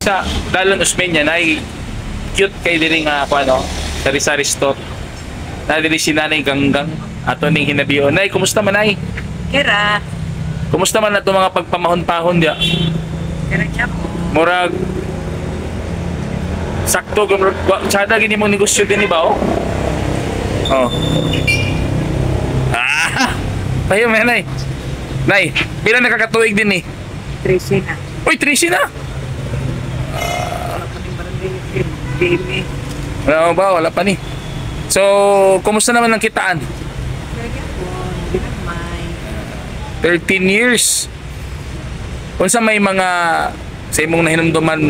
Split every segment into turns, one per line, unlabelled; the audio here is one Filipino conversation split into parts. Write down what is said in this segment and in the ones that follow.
Sa dalan Usmeña na cute kay diri nga ako ano, sari-sari store. Na diri si Nanay Ganggang ato ning hinabion. Nay, kumusta man nay?
Kira.
Kumusta man ato mga pagpamahon-pahon dia?
Kira siya po.
Murag sakto gumrod tsada gini mo negosyo din ba oh? Oh. Ah! Tayo man nay. Nay, pila nakakatuig din ni?
13 na.
Uy, 13 na.
Wala pa rin barangay Dimi.
Wala ba? Wala pa ni. So, kumusta naman ang kitaan?
Kaya po, ginagmay.
13 years. Unsa may mga sa imong nahinumduman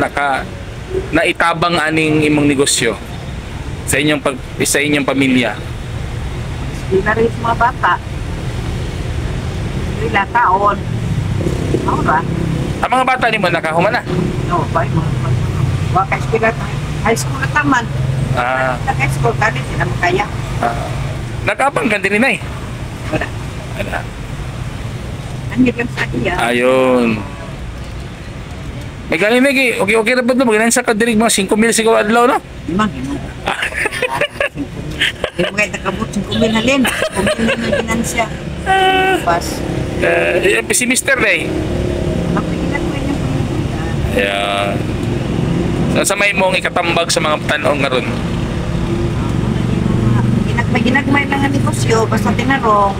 naitabang aning imong negosyo sa inyong pamilya?
Hindi na rin sa mga bata. Hindi na taon. Ako ba?
Ang mga bata nimo nakahuman na.
No, ba? Waka eskwela high school na taman.
Ah,
High school ka rin, sila makaya.
nakabang ka din nay.
Wala.
Wala.
Anggit lang sa iya.
Ayun. May galing may okay ra ba to maginan sa kadirig mga 5,000 siguro adlaw no?
Limang, limang. Hindi mo kayo nakabot 5,000 halin. 5,000 na ginansya. Pas.
Si Mr. Day.
Mapigilan ko yung pamilya.
Ayan. Sa may mong ikatambag sa mga tanong nga ron.
Ginagmay lang ang negosyo, basta tinarong.